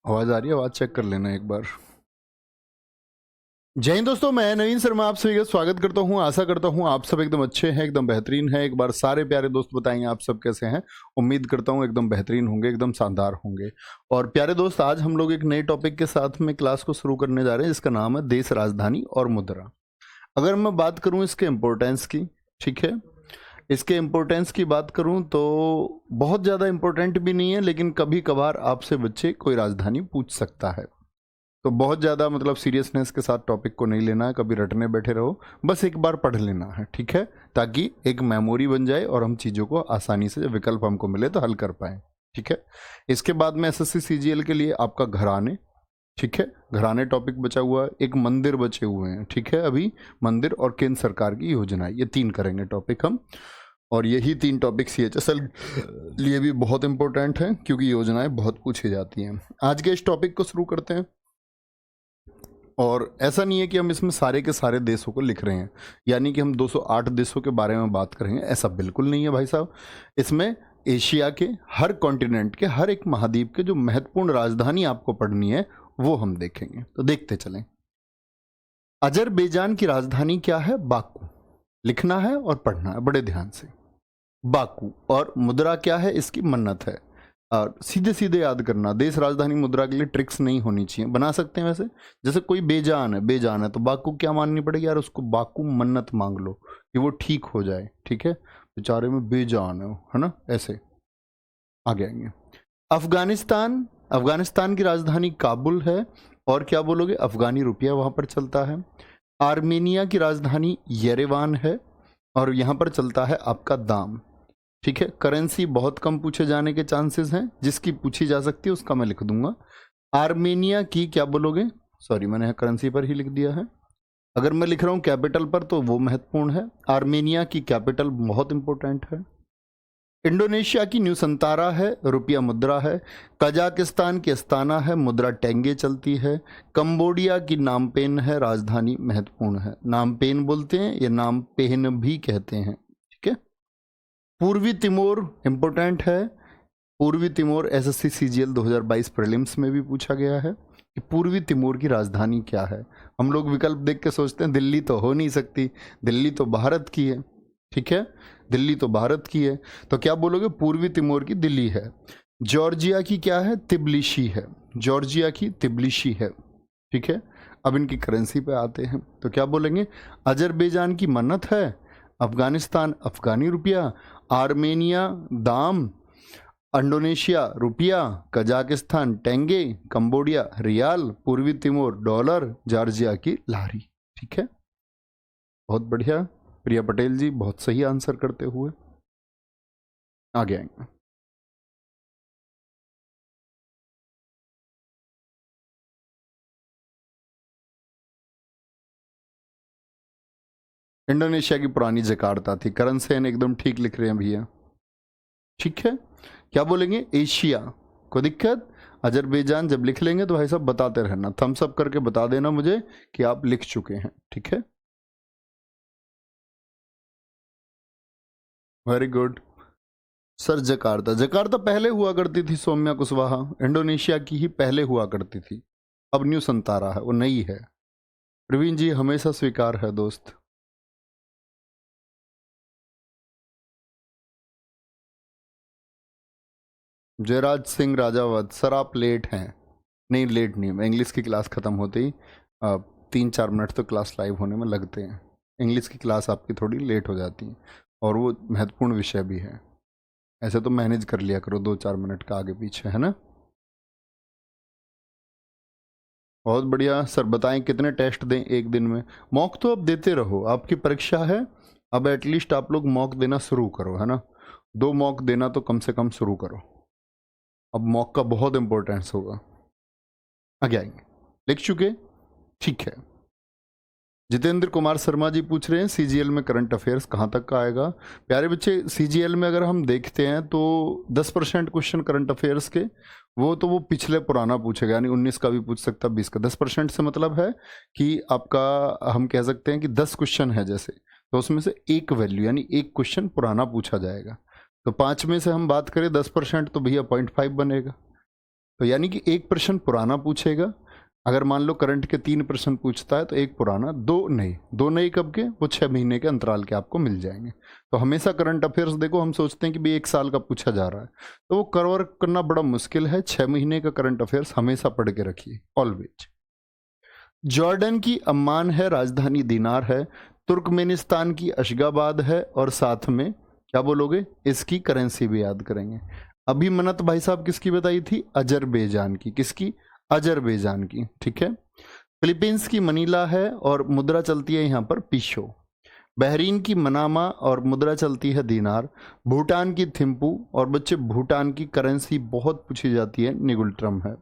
आवाज आ रही है? आवाज चेक कर लेना एक बार। जय हिंद दोस्तों, मैं नवीन शर्मा आप सभी का स्वागत करता हूं। आशा करता हूं आप सब एकदम अच्छे हैं, एकदम बेहतरीन हैं। एक बार सारे प्यारे दोस्त बताएंगे आप सब कैसे हैं। उम्मीद करता हूं एकदम बेहतरीन होंगे, एकदम शानदार होंगे। और प्यारे दोस्त, आज हम लोग एक नए टॉपिक के साथ में क्लास को शुरू करने जा रहे हैं, जिसका नाम है देश, राजधानी और मुद्रा। अगर मैं बात करूं इसके इम्पोर्टेंस की, ठीक है, इसके इम्पोर्टेंस की बात करूं तो बहुत ज़्यादा इम्पोर्टेंट भी नहीं है, लेकिन कभी कभार आपसे बच्चे कोई राजधानी पूछ सकता है। तो बहुत ज़्यादा मतलब सीरियसनेस के साथ टॉपिक को नहीं लेना है, कभी रटने बैठे रहो, बस एक बार पढ़ लेना है, ठीक है, ताकि एक मेमोरी बन जाए और हम चीज़ों को आसानी से, विकल्प हमको मिले तो हल कर पाएँ, ठीक है। इसके बाद में एसएससी सीजीएल के लिए आपका घराने, ठीक है, घराने टॉपिक बचा हुआ है। एक मंदिर बचे हुए हैं, ठीक है, अभी मंदिर और केंद्र सरकार की योजना, ये 3 करेंगे टॉपिक हम। और यही 3 टॉपिक सीएचएसएल लिए भी बहुत इंपॉर्टेंट हैं, क्योंकि योजनाएं बहुत पूछी जाती हैं। आज के इस टॉपिक को शुरू करते हैं। और ऐसा नहीं है कि हम इसमें सारे के सारे देशों को लिख रहे हैं, यानी कि हम 208 देशों के बारे में बात करेंगे, ऐसा बिल्कुल नहीं है भाई साहब। इसमें एशिया के हर कॉन्टिनेंट के, हर एक महाद्वीप के जो महत्वपूर्ण राजधानी आपको पढ़नी है वो हम देखेंगे। तो देखते चलें। अजरबैजान की राजधानी क्या है? बाकू। लिखना है और पढ़ना है बड़े ध्यान से। बाकू। और मुद्रा क्या है इसकी? मन्नत है। और सीधे सीधे याद करना, देश राजधानी मुद्रा के लिए ट्रिक्स नहीं होनी चाहिए। बना सकते हैं वैसे, जैसे कोई बेजान है तो बाकू क्या माननी पड़ेगी यार? उसको बाकू मन्नत मांग लो कि वो ठीक हो जाए, ठीक है। बेचारे में बेजान है ना, ऐसे आगे आएंगे। अफगानिस्तान। अफगानिस्तान की राजधानी काबुल है। और क्या बोलोगे? अफगानी रुपया वहां पर चलता है। आर्मेनिया की राजधानी येरेवान है और यहाँ पर चलता है आपका दाम, ठीक है। करेंसी बहुत कम पूछे जाने के चांसेस हैं, जिसकी पूछी जा सकती है उसका मैं लिख दूंगा। आर्मेनिया की क्या बोलोगे? सॉरी, मैंने करेंसी पर ही लिख दिया है। अगर मैं लिख रहा हूँ कैपिटल पर तो वो महत्वपूर्ण है। आर्मेनिया की कैपिटल बहुत इंपॉर्टेंट है। इंडोनेशिया की न्यूसंतारा है, रुपया मुद्रा है। कजाकिस्तान की अस्ताना है, मुद्रा टेंगे चलती है। कंबोडिया की नामपेन है, राजधानी महत्वपूर्ण है। नामपेन बोलते हैं, ये नामपेन भी कहते हैं, ठीक है। पूर्वी तिमोर इंपॉर्टेंट है। पूर्वी तिमोर एसएससी सीजीएल 2022 प्रीलिम्स में भी पूछा गया है कि पूर्वी तिमोर की राजधानी क्या है। हम लोग विकल्प देख के सोचते हैं दिल्ली तो हो नहीं सकती, दिल्ली तो भारत की है, ठीक है, दिल्ली तो भारत की है। तो क्या बोलोगे? पूर्वी तिमोर की दिल्ली है। जॉर्जिया की क्या है? तिब्लिसी है। जॉर्जिया की तिब्लिसी है, ठीक है। अब इनकी करेंसी पे आते हैं तो क्या बोलेंगे? अजरबैजान की मन्नत है। अफगानिस्तान अफगानी रुपया। आर्मेनिया दाम। इंडोनेशिया रुपया। कजाकिस्तान टेंगे। कंबोडिया रियाल। पूर्वी तिमोर डॉलर। जॉर्जिया की लारी, ठीक है। बहुत बढ़िया प्रिया पटेल जी, बहुत सही आंसर करते हुए आगे आएंगे। इंडोनेशिया की पुरानी जकार्ता थी। करण सेन एकदम ठीक लिख रहे हैं भैया, ठीक है। क्या बोलेंगे? एशिया। कोई दिक्कत? अजरबैजान जब लिख लेंगे तो भाई साहब बताते रहना, थम्स अप करके बता देना मुझे कि आप लिख चुके हैं, ठीक है। Very good sir. Jakarta, Jakarta पहले हुआ करती थी सौम्या कुशवाहा, इंडोनेशिया की ही पहले हुआ करती थी। अब न्यू संतारा है, वो नई है। प्रवीण जी हमेशा स्वीकार है दोस्त। जयराज सिंह राजावत, सर आप लेट हैं। नहीं लेट नहीं, मैं इंग्लिश की क्लास ख़त्म होते ही 3-4 मिनट तो क्लास लाइव होने में लगते हैं। इंग्लिश की क्लास आपकी थोड़ी लेट हो जाती है और वो महत्वपूर्ण विषय भी है। ऐसे तो मैनेज कर लिया करो 2-4 मिनट का आगे पीछे, है ना। बहुत बढ़िया सर। बताएं कितने टेस्ट दें एक दिन में? मॉक तो अब देते रहो, आपकी परीक्षा है, अब एटलीस्ट आप लोग मॉक देना शुरू करो, है ना। 2 मॉक देना तो कम से कम शुरू करो। अब मॉक का बहुत इंपॉर्टेंस होगा। आगे आएंगे। लिख चुके? ठीक है। जितेंद्र कुमार शर्मा जी पूछ रहे हैं सीजीएल में करंट अफेयर्स कहाँ तक का आएगा? प्यारे बच्चे, सीजीएल में अगर हम देखते हैं तो 10% क्वेश्चन करंट अफेयर्स के, वो पिछले पुराना पूछेगा, यानी 19 का भी पूछ सकता, 20 का। 10% से मतलब है कि आपका, हम कह सकते हैं कि 10 क्वेश्चन है जैसे, तो उसमें से एक वैल्यू यानी एक क्वेश्चन पुराना पूछा जाएगा। तो 5 में से हम बात करें 10% तो भैया 0.5 बनेगा। तो यानी कि एक प्रश्न पुराना पूछेगा। अगर मान लो करंट के 3 प्रश्न पूछता है तो एक पुराना, 2 नए कब के, वो 6 महीने के अंतराल के आपको मिल जाएंगे। तो हमेशा करंट अफेयर्स देखो, हम सोचते हैं कि भाई 1 साल का पूछा जा रहा है, तो वो कवर करना बड़ा मुश्किल है। 6 महीने का करंट अफेयर्स हमेशा पढ़ के रखिए, ऑलवेज। जॉर्डन की अम्मान है, राजधानी दीनार है। तुर्कमेनिस्तान की अशगाबाद है, और साथ में क्या बोलोगे, इसकी करेंसी भी याद करेंगे। अभी मन्नत भाई साहब किसकी बताई थी, अजरबैजान की। किसकी, अजरबैजान की, ठीक है। फिलीपींस की मनीला है और मुद्रा चलती है यहाँ पर पीशो। बहरीन की मनामा और मुद्रा चलती है दीनार। भूटान की थिम्पू, और बच्चे भूटान की करेंसी बहुत पूछी जाती है, निगुल्ट्रम है।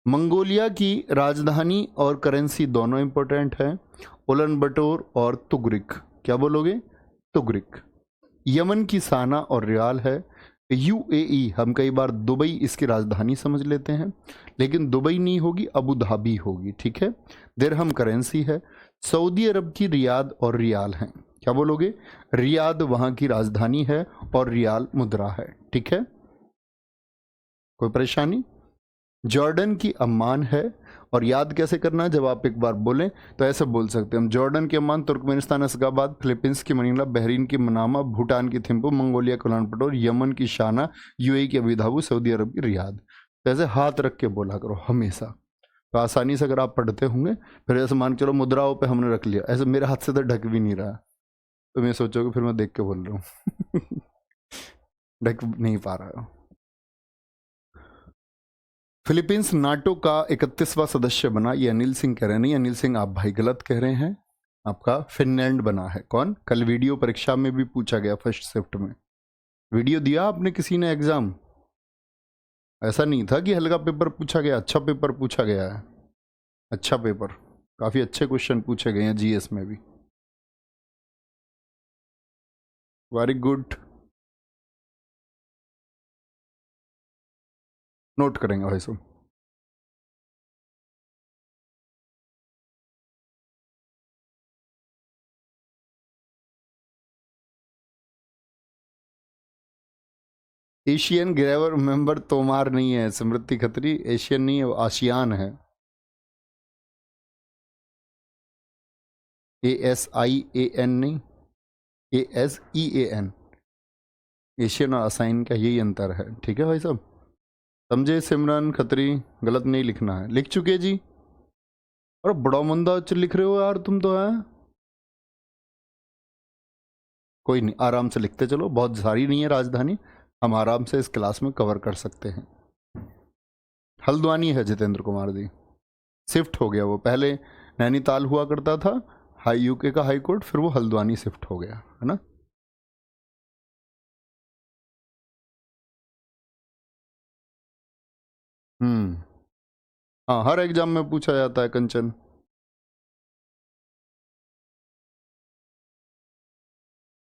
मंगोलिया की राजधानी और करेंसी दोनों इंपॉर्टेंट है, उलन बटोर और तुगरिक। क्या बोलोगे, तुगरिक। यमन की साना और रियाल है। यूएई, हम कई बार दुबई इसकी राजधानी समझ लेते हैं, लेकिन दुबई नहीं होगी, अबू धाबी होगी, ठीक है। दिरहम करेंसी है। सऊदी अरब की रियाद और रियाल हैं। क्या बोलोगे, रियाद वहां की राजधानी है और रियाल मुद्रा है, ठीक है। कोई परेशानी। जॉर्डन की अम्मान है, और याद कैसे करना है, जब आप एक बार बोलें तो ऐसे बोल सकते हैं हम, जॉर्डन की अम्मान, तुर्कमेनिस्तान अशगाबाद, फिलीपींस की मनीला, बहरीन की मनामा, भूटान की थिम्पू, मंगोलिया की उलानबटोर, यमन की शाना, यूएई की अबू धाबी, सऊदी अरब की रियाद। तो ऐसे हाथ रख के बोला करो हमेशा, तो आसानी से अगर आप पढ़ते होंगे। फिर ऐसे मान चलो मुद्राओं पे हमने रख लिया, ऐसे मेरे हाथ से तो ढक भी नहीं रहा, तो मैं सोचोगे फिर मैं देख के बोल रहा हूँ ढक नहीं पा रहा। फिलीपींस नाटो का 31वां सदस्य बना, ये अनिल सिंह कह रहे हैं। नहीं अनिल सिंह, आप भाई गलत कह रहे हैं, आपका फिनलैंड बना है। कौन, कल वीडियो परीक्षा में भी पूछा गया, फर्स्ट शिफ्ट में वीडियो दिया आपने किसी ने एग्जाम, ऐसा नहीं था कि हल्का पेपर पूछा गया, अच्छा पेपर पूछा गया है, अच्छा पेपर, काफी अच्छे क्वेश्चन पूछे गए हैं जीएस में भी। वेरी गुड, नोट करेंगे भाई साहब। एशियन ग्रेवर मेंबर तोमार नहीं है, स्मृति खत्री, एशियन नहीं है, वो आसियान है। ASIAN नहीं, ASEAN। एशियन और असाइन का यही अंतर है, ठीक है भाई साहब, समझे। सिमरन खत्री, गलत नहीं लिखना है, लिख चुके जी। और बड़ा मंदा लिख रहे हो यार तुम तो, है कोई नहीं, आराम से लिखते चलो, बहुत सारी नहीं है राजधानी, हम आराम से इस क्लास में कवर कर सकते हैं। हल्द्वानी है जितेंद्र कुमार जी, शिफ्ट हो गया वो, पहले नैनीताल हुआ करता था हाई यूके का हाई कोर्ट, फिर वो हल्द्वानी शिफ्ट हो गया है ना। हाँ, हर एग्जाम में पूछा जाता है कंचन।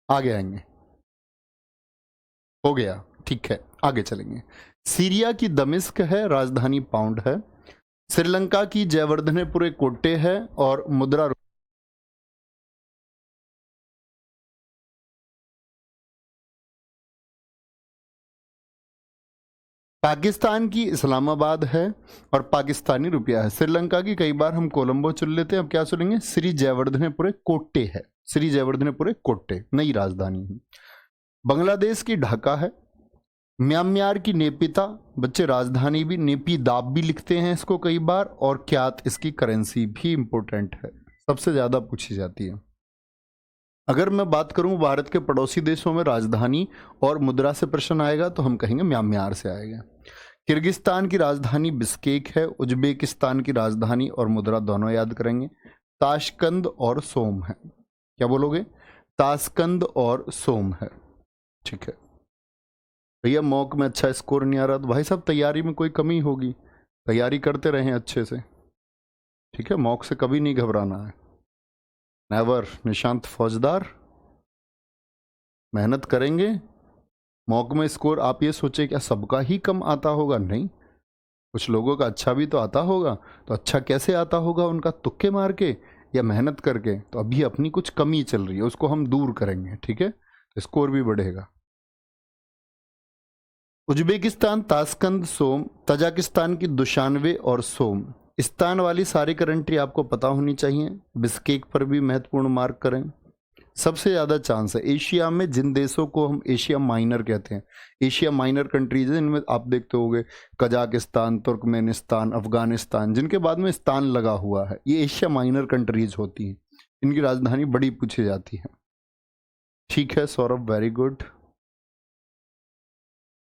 आगे आएंगे, हो गया, ठीक है, आगे चलेंगे। सीरिया की दमिश्क है, राजधानी पाउंड है। श्रीलंका की जयवर्धनेपुरे कोट्टे है, और मुद्रा पाकिस्तान की इस्लामाबाद है, और पाकिस्तानी रुपया है। श्रीलंका की कई बार हम कोलंबो चुन लेते हैं, अब क्या चुनेंगे, श्री जयवर्धनेपुरे कोट्टे है, श्री जयवर्धनेपुरे कोट्टे नई राजधानी है। बांग्लादेश की ढाका है। म्यांमार की नेपिता, बच्चे राजधानी भी नेपीदाब भी लिखते हैं इसको कई बार, और क्यात इसकी करेंसी भी इंपोर्टेंट है, सबसे ज्यादा पूछी जाती है। अगर मैं बात करूं भारत के पड़ोसी देशों में राजधानी और मुद्रा से प्रश्न आएगा तो हम कहेंगे म्यांमार से आएगा। किर्गिस्तान की राजधानी बिस्केक है। उज्बेकिस्तान की राजधानी और मुद्रा दोनों याद करेंगे, ताशकंद और सोम है। क्या बोलोगे, ताशकंद और सोम है, ठीक है। भैया मॉक में अच्छा स्कोर नहीं आ रहा तो भाई साहब तैयारी में कोई कमी होगी, तैयारी करते रहें अच्छे से, ठीक है। मॉक से कभी नहीं घबराना है, नेवर। निशांत फौजदार, मेहनत करेंगे। मॉक में स्कोर आप ये सोचे क्या सबका ही कम आता होगा, नहीं, कुछ लोगों का अच्छा भी तो आता होगा। तो अच्छा कैसे आता होगा उनका, तुक्के मार के या मेहनत करके। तो अभी अपनी कुछ कमी चल रही है, उसको हम दूर करेंगे, ठीक है, तो स्कोर भी बढ़ेगा। उज्बेकिस्तान ताशकंद सोम, तजाकिस्तान की दुशानवे और सोम। स्थान वाली सारी कंट्री आपको पता होनी चाहिए। बिस्केक पर भी महत्वपूर्ण मार्क करें। सबसे ज़्यादा चांस है एशिया में, जिन देशों को हम एशिया माइनर कहते हैं, एशिया माइनर कंट्रीज है, इनमें आप देखते होंगे कजाकिस्तान, तुर्कमेनिस्तान, अफगानिस्तान, जिनके बाद में स्थान लगा हुआ है, ये एशिया माइनर कंट्रीज होती हैं। इनकी राजधानी बड़ी पूछी जाती है। ठीक है सौरभ, वेरी गुड।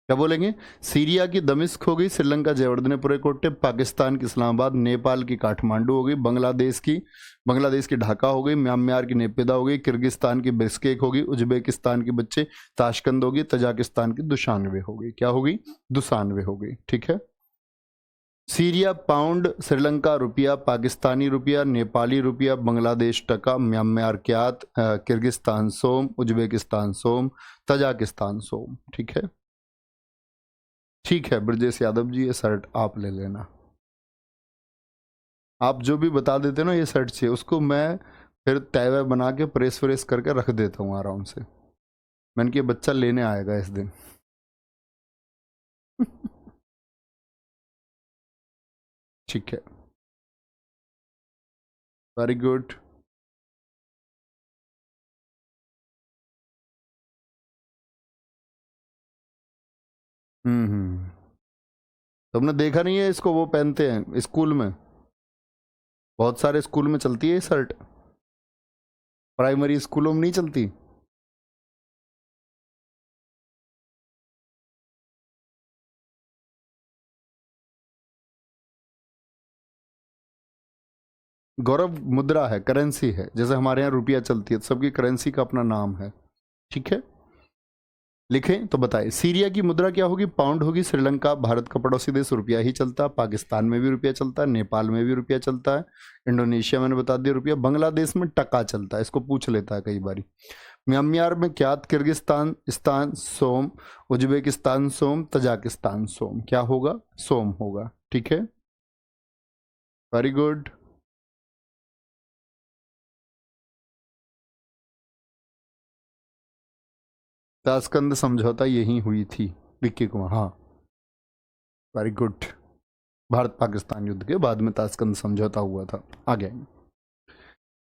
क्या बोलेंगे? सीरिया की दमिश्क हो गई, श्रीलंका जयवर्धनेपुरे कोटे, पाकिस्तान की इस्लामाबाद, नेपाल की काठमांडू हो गई, बांग्लादेश की ढाका हो गई, म्यांमार की नेपिदा हो गई, किर्गिस्तान की बिस्केक होगी, उज्बेकिस्तान की बच्चे ताशकंद होगी, तजाकिस्तान की दुशानवे हो गई। क्या होगी? दुशानवे हो गई। ठीक है। सीरिया पाउंड, श्रीलंका रुपया, पाकिस्तानी रुपया, नेपाली रुपया, बांग्लादेश टका, म्यांमार क्यात, किर्गिस्तान सोम, उज्बेकिस्तान सोम, तजाकिस्तान सोम। ठीक है। ठीक है ब्रजेश यादव जी, ये शर्ट आप ले लेना। आप जो भी बता देते ना ये शर्ट चाहिए, उसको मैं फिर तय बना के प्रेस व्रेस करके रख देता हूँ आराम से। मैंने कि बच्चा लेने आएगा इस दिन। ठीक है, वेरी गुड। तुमने देखा नहीं है इसको, वो पहनते हैं स्कूल में, बहुत सारे स्कूल में चलती है ये शर्ट, प्राइमरी स्कूलों में नहीं चलती। गौरव मुद्रा है, करेंसी है, जैसे हमारे यहाँ रुपया चलती है, सबकी करेंसी का अपना नाम है। ठीक है, लिखें तो बताएं। सीरिया की मुद्रा क्या होगी? पाउंड होगी। श्रीलंका भारत का पड़ोसी देश, रुपया ही चलता है। पाकिस्तान में भी रुपया चलता है, नेपाल में भी रुपया चलता है, इंडोनेशिया मैंने बता दिया रुपया, बांग्लादेश में टका चलता है, इसको पूछ लेता है कई बारी। म्यांमार में क्यात, किर्गिस्तान स्थान सोम, उज्बेकिस्तान सोम, तजाकिस्तान सोम। क्या होगा? सोम होगा। ठीक है, वेरी गुड। ताशकंद समझौता यही हुई थी, विक्की कुमार, हाँ, वेरी गुड। भारत पाकिस्तान युद्ध के बाद में ताशकंद समझौता हुआ था। आगे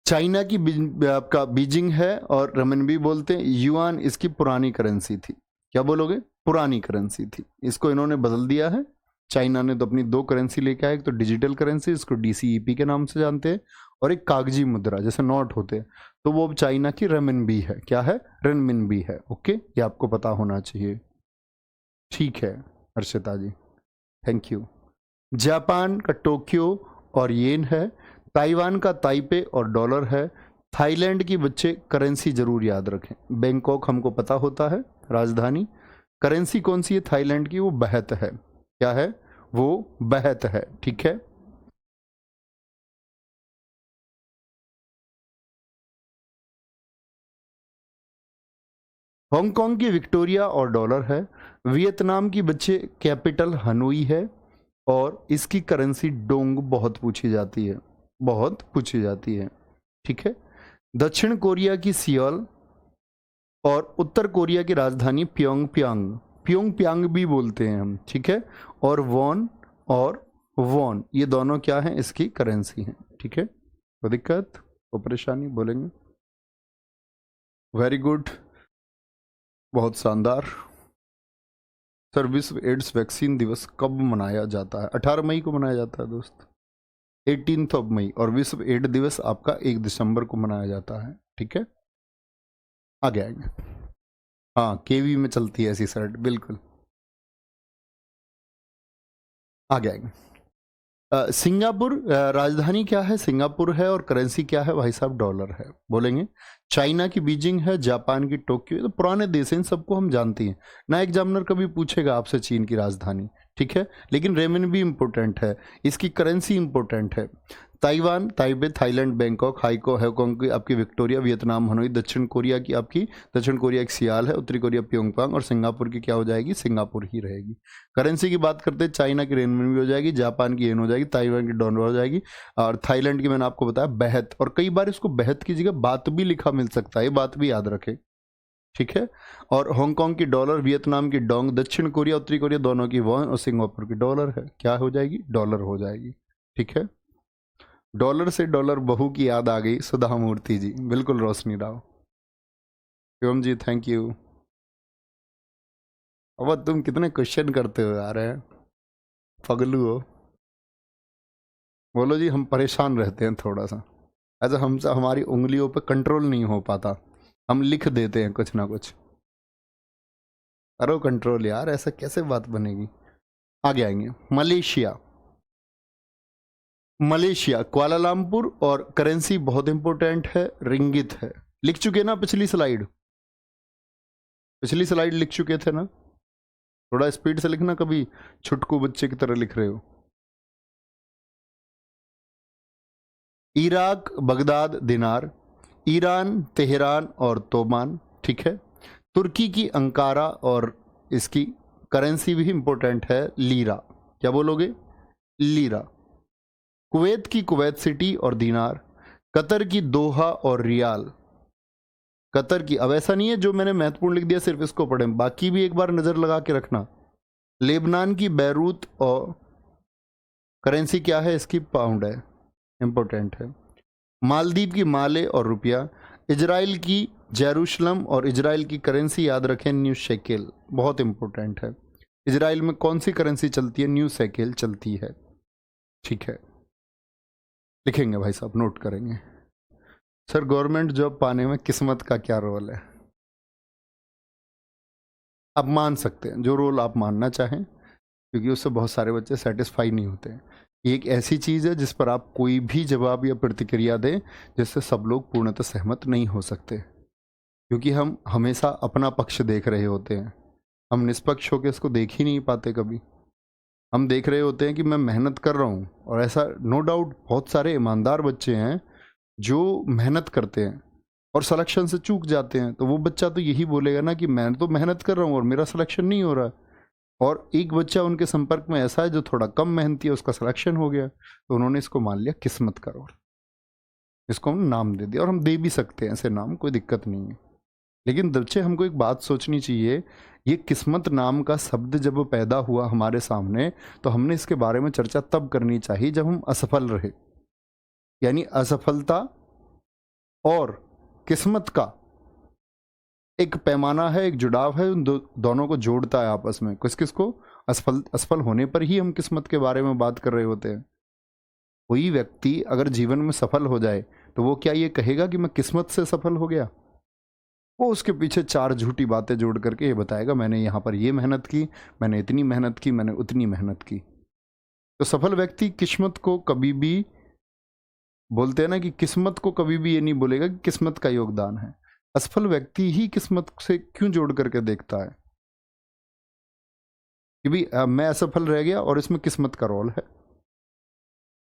चाइना की आपका बीजिंग है और रमनबी बोलते हैं। युआन इसकी पुरानी करेंसी थी। क्या बोलोगे? पुरानी करेंसी थी, इसको इन्होंने बदल दिया है। चाइना ने तो अपनी दो करेंसी लेके आया, एक तो डिजिटल करेंसी, इसको डीसीईपी के नाम से जानते हैं, और एक कागजी मुद्रा जैसे नोट होते हैं, तो वो अब चाइना की रेनमिनबी है। क्या है? रेनमिनबी है। ओके, ये आपको पता होना चाहिए। ठीक है हर्षिता जी, थैंक यू। जापान का टोक्यो और येन है। ताइवान का ताइपे और डॉलर है। थाईलैंड की बच्चे करेंसी जरूर याद रखें। बैंकॉक हमको पता होता है राजधानी। करेंसी कौन सी है थाईलैंड की? वो बहत है। क्या है? वो बहत है। ठीक है, हांगकांग की विक्टोरिया और डॉलर है। वियतनाम की बच्चे कैपिटल हनोई है, और इसकी करेंसी डोंग बहुत पूछी जाती है, बहुत पूछी जाती है। ठीक है, दक्षिण कोरिया की सियोल और उत्तर कोरिया की राजधानी प्योंगयांग, प्योंगयांग भी बोलते हैं हम। ठीक है, और वॉन ये दोनों क्या हैं? इसकी करेंसी हैं। ठीक है, कोई दिक्कत, कोई परेशानी बोलेंगे? वेरी गुड, बहुत शानदार। सर विश्व एड्स वैक्सीन दिवस कब मनाया जाता है? 18 मई को मनाया जाता है दोस्त, 18th ऑफ मई, और विश्व एड्स दिवस आपका 1 दिसंबर को मनाया जाता है। ठीक है, आगे आएंगे। हाँ, केवी में चलती है ऐसी शर्ट, बिल्कुल। आगे आएंगे। सिंगापुर राजधानी क्या है? सिंगापुर है, और करेंसी क्या है भाई साहब? डॉलर है। बोलेंगे। चाइना की बीजिंग है, जापान की टोक्यो, तो पुराने देश हैं, इन सबको हम जानते हैं ना। एग्जामिनर कभी पूछेगा आपसे चीन की राजधानी, ठीक है, लेकिन रेमन भी इंपॉर्टेंट है, इसकी करेंसी इंपॉर्टेंट है। ताइवान ताइबे, थाईलैंड बैंकॉक, हांगकांग की आपकी विक्टोरिया, वियतनाम हनोई, दक्षिण कोरिया की आपकी, दक्षिण कोरिया एक सियाल है, उत्तरी कोरिया प्योंगयांग, और सिंगापुर की क्या हो जाएगी? सिंगापुर ही रहेगी। करेंसी की बात करते हैं, चाइना की रेनमिनबी हो जाएगी, जापान की येन हो जाएगी, ताइवान की डॉलर हो जाएगी, और थाईलैंड की मैंने आपको बताया बहत, और कई बार इसको बहत की जगह बात भी लिखा मिल सकता है, ये बात भी याद रखें। ठीक है। और हांगकांग की डॉलर, वियतनाम की डोंग, दक्षिण कोरिया उत्तरी कोरिया दोनों की वॉन और सिंगापुर की डॉलर है। क्या हो जाएगी? डॉलर हो जाएगी। ठीक है। डॉलर से डॉलर बहू की याद आ गई, सुधा मूर्ति जी। बिल्कुल रोशनी राव। शिवम जी थैंक यू। अब तुम कितने क्वेश्चन करते हो यार, है पगलू हो। बोलो जी, हम परेशान रहते हैं थोड़ा सा, ऐसा हमसे हमारी उंगलियों पे कंट्रोल नहीं हो पाता, हम लिख देते हैं कुछ ना कुछ। करो कंट्रोल यार, ऐसा कैसे बात बनेगी। आगे आएंगे। मलेशिया। मलेशिया कुआलालंपुर और करेंसी बहुत इंपॉर्टेंट है, रिंगित है। लिख चुके ना पिछली स्लाइड? पिछली स्लाइड लिख चुके थे ना? थोड़ा स्पीड से लिखना, कभी छुटकू बच्चे की तरह लिख रहे हो। इराक बगदाद दिनार, ईरान तेहरान और तोमान। ठीक है। तुर्की की अंकारा और इसकी करेंसी भी इंपॉर्टेंट है, लीरा। क्या बोलोगे? लीरा। कुवैत की कुवैत सिटी और दीनार, कतर की दोहा और रियाल। कतर की, अब ऐसा नहीं है जो मैंने महत्वपूर्ण लिख दिया सिर्फ इसको पढ़ें, बाकी भी एक बार नजर लगा के रखना। लेबनान की बैरूत और करेंसी क्या है इसकी? पाउंड है, इंपॉर्टेंट है। मालदीव की माले और रुपया, इजराइल की जेरूशलम और इजराइल की करेंसी याद रखें, न्यू शेकेल, बहुत इंपॉर्टेंट है। इजराइल में कौन सी करेंसी चलती है? न्यू शेकेल चलती है। ठीक है, लिखेंगे भाई साहब, नोट करेंगे। सर गवर्नमेंट जॉब पाने में किस्मत का क्या रोल है? आप मान सकते हैं जो रोल आप मानना चाहें, क्योंकि उससे बहुत सारे बच्चे सेटिस्फाई नहीं होते हैं। ये एक ऐसी चीज़ है जिस पर आप कोई भी जवाब या प्रतिक्रिया दें जिससे सब लोग पूर्णतः सहमत नहीं हो सकते, क्योंकि हम हमेशा अपना पक्ष देख रहे होते हैं। हम निष्पक्ष होकर इसको देख ही नहीं पाते कभी। हम देख रहे होते हैं कि मैं मेहनत कर रहा हूँ, और ऐसा नो डाउट बहुत सारे ईमानदार बच्चे हैं जो मेहनत करते हैं और सिलेक्शन से चूक जाते हैं, तो वो बच्चा तो यही बोलेगा ना कि मैं तो मेहनत कर रहा हूँ और मेरा सिलेक्शन नहीं हो रहा है। और एक बच्चा उनके संपर्क में ऐसा है जो थोड़ा कम मेहनती है, उसका सिलेक्शन हो गया, तो उन्होंने इसको मान लिया किस्मत का रोल। इसको हम नाम दे दिया, और हम दे भी सकते हैं ऐसे नाम, कोई दिक्कत नहीं है। लेकिन बच्चे, हमको एक बात सोचनी चाहिए, ये किस्मत नाम का शब्द जब पैदा हुआ हमारे सामने, तो हमने इसके बारे में चर्चा तब करनी चाहिए जब हम असफल रहे। यानी असफलता और किस्मत का एक पैमाना है, एक जुड़ाव है, उन दोनों को जोड़ता है आपस में। किस किस को? असफल होने पर ही हम किस्मत के बारे में बात कर रहे होते हैं। कोई व्यक्ति अगर जीवन में सफल हो जाए तो वो क्या ये कहेगा कि मैं किस्मत से सफल हो गया? वो उसके पीछे चार झूठी बातें जोड़ करके ये बताएगा, मैंने यहाँ पर ये मेहनत की, मैंने इतनी मेहनत की, मैंने उतनी मेहनत की। तो सफल व्यक्ति किस्मत को कभी भी, बोलते हैं ना कि किस्मत को कभी भी ये नहीं बोलेगा कि किस्मत का योगदान है। असफल व्यक्ति ही किस्मत से क्यों जोड़ करके देखता है कि भाई मैं असफल रह गया और इसमें किस्मत का रोल है।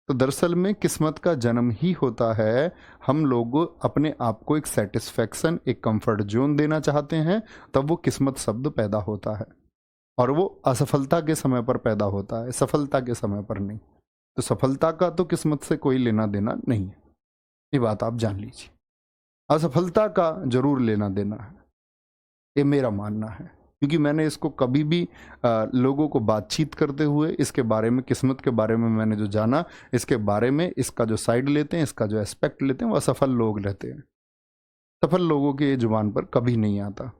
तो दरअसल में किस्मत का जन्म ही होता है, हम लोग अपने आप को एक सेटिस्फैक्शन, एक कंफर्ट जोन देना चाहते हैं, तब वो किस्मत शब्द पैदा होता है, और वो असफलता के समय पर पैदा होता है, सफलता के समय पर नहीं। तो सफलता का तो किस्मत से कोई लेना देना नहीं है, ये बात आप जान लीजिए। असफलता का जरूर लेना देना है, ये मेरा मानना है, क्योंकि मैंने इसको कभी भी लोगों को बातचीत करते हुए इसके बारे में, किस्मत के बारे में मैंने जो जाना, इसके बारे में, इसका जो साइड लेते हैं, इसका जो एस्पेक्ट लेते हैं, वो असफल लोग रहते हैं। सफल लोगों के जुबान पर कभी नहीं आता।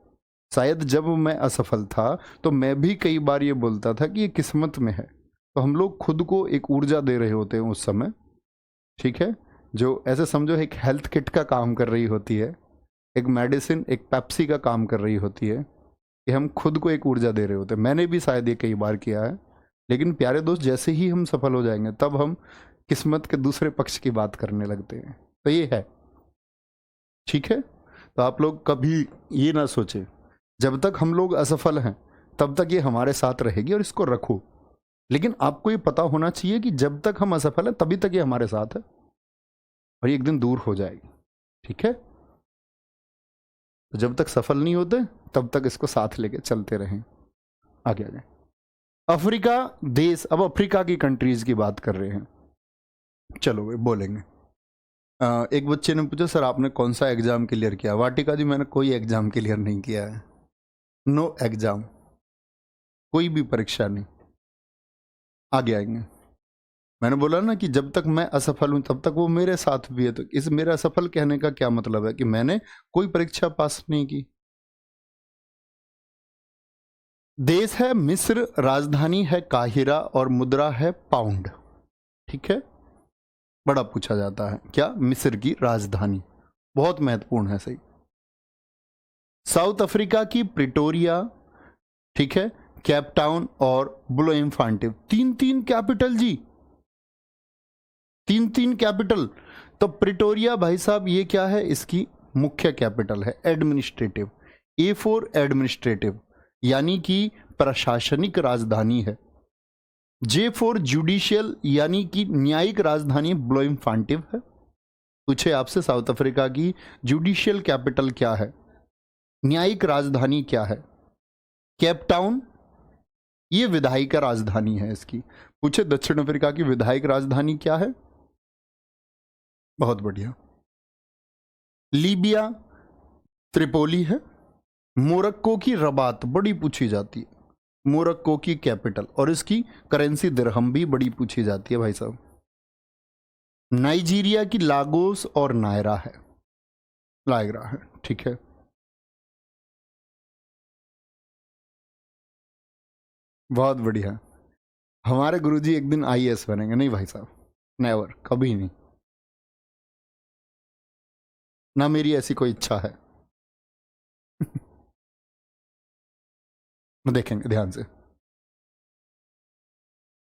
शायद जब मैं असफल था तो मैं भी कई बार ये बोलता था कि ये किस्मत में है, तो हम लोग खुद को एक ऊर्जा दे रहे होते हैं उस समय, ठीक है, जो ऐसे समझो एक हेल्थ किट का काम कर रही होती है, एक मेडिसिन, एक पेप्सी का काम कर रही होती है, कि हम खुद को एक ऊर्जा दे रहे होते हैं। मैंने भी शायद ये कई बार किया है। लेकिन प्यारे दोस्त, जैसे ही हम सफल हो जाएंगे तब हम किस्मत के दूसरे पक्ष की बात करने लगते हैं। तो ये है, ठीक है। तो आप लोग कभी ये ना सोचे जब तक हम लोग असफल हैं तब तक ये हमारे साथ रहेगी, और इसको रखो। लेकिन आपको ये पता होना चाहिए कि जब तक हम असफल हैं तभी तक ये हमारे साथ है, और ये एक दिन दूर हो जाएगी, ठीक है। तो जब तक सफल नहीं होते तब तक इसको साथ लेके चलते रहें। आगे आ जाए। अफ्रीका देश, अब अफ्रीका की कंट्रीज की बात कर रहे हैं, चलो वे बोलेंगे। एक बच्चे ने पूछा सर आपने कौन सा एग्जाम क्लियर किया? वाटिका जी मैंने कोई एग्जाम क्लियर नहीं किया है। नो एग्जाम, कोई भी परीक्षा नहीं। आगे आएंगे। मैंने बोला ना कि जब तक मैं असफल हूं तब तक वो मेरे साथ भी है। तो इस मेरे असफल कहने का क्या मतलब है कि मैंने कोई परीक्षा पास नहीं की। देश है मिस्र, राजधानी है काहिरा और मुद्रा है पाउंड। ठीक है, बड़ा पूछा जाता है क्या मिस्र की राजधानी, बहुत महत्वपूर्ण है। सही। साउथ अफ्रीका की प्रिटोरिया, ठीक है, केप टाउन और ब्लोएमफांटिव, तीन तीन कैपिटल जी, तीन तीन कैपिटल। तो प्रिटोरिया भाई साहब ये क्या है, इसकी मुख्य कैपिटल है, एडमिनिस्ट्रेटिव। ए फॉर एडमिनिस्ट्रेटिव यानी कि प्रशासनिक राजधानी है। जे फॉर जुडिशियल यानी कि न्यायिक राजधानी ब्लोएमफांटिव है। पूछे आपसे साउथ अफ्रीका की जुडिशियल कैपिटल क्या है, न्यायिक राजधानी क्या है? केप टाउन ये विधायिका राजधानी है इसकी। पूछे दक्षिण अफ्रीका की विधायिक राजधानी क्या है? बहुत बढ़िया, लीबिया त्रिपोली है। मोरक्को की रबात बड़ी पूछी जाती है, मोरक्को की कैपिटल, और इसकी करेंसी दिरहम भी बड़ी पूछी जाती है भाई साहब। नाइजीरिया की लागोस और नायरा है, नायरा है। ठीक है, बहुत बढ़िया। हमारे गुरुजी एक दिन आईएएस बनेंगे? नहीं भाई साहब, नेवर, कभी नहीं, ना मेरी ऐसी कोई इच्छा है। देखेंगे ध्यान से।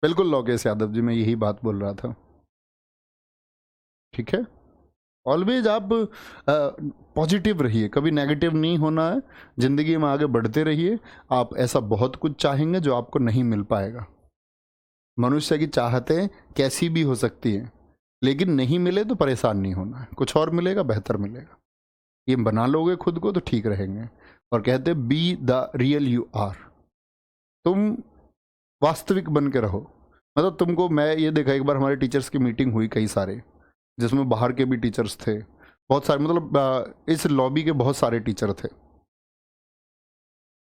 बिल्कुल लोकेश यादव जी, मैं यही बात बोल रहा था। ठीक है, ऑलवेज आप पॉजिटिव रहिए, कभी नेगेटिव नहीं होना है। जिंदगी में आगे बढ़ते रहिए। आप ऐसा बहुत कुछ चाहेंगे जो आपको नहीं मिल पाएगा। मनुष्य की चाहतें कैसी भी हो सकती हैं, लेकिन नहीं मिले तो परेशान नहीं होना है, कुछ और मिलेगा, बेहतर मिलेगा। ये बना लोगे खुद को तो ठीक रहेंगे। और कहते be the real you are, तुम वास्तविक बन के रहो। मतलब तुमको, मैं ये देखा एक बार हमारे टीचर्स की मीटिंग हुई कई सारे, जिसमें बाहर के भी टीचर्स थे बहुत सारे, मतलब इस लॉबी के बहुत सारे टीचर थे,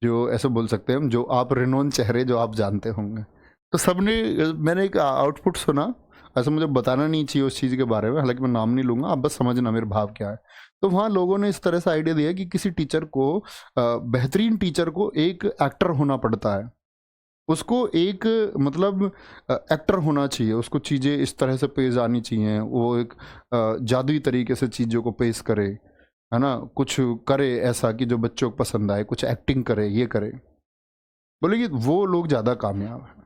जो ऐसे बोल सकते हैं हम, जो आप रिनोन चेहरे जो आप जानते होंगे। तो सबने, मैंने एक आउटपुट सुना, ऐसा मुझे बताना नहीं चाहिए उस चीज़ के बारे में, हालांकि मैं नाम नहीं लूंगा, आप बस समझना मेरे भाव क्या है। तो वहाँ लोगों ने इस तरह से आइडिया दिया कि किसी टीचर को, बेहतरीन टीचर को एक एक्टर होना पड़ता है। उसको एक, मतलब एक्टर होना चाहिए, उसको चीज़ें इस तरह से पेश आनी चाहिए, वो एक जादुई तरीके से चीज़ों को पेश करे, है ना, कुछ करे ऐसा कि जो बच्चों को पसंद आए, कुछ एक्टिंग करे, ये करे। बोले कि वो लोग ज़्यादा कामयाब हैं।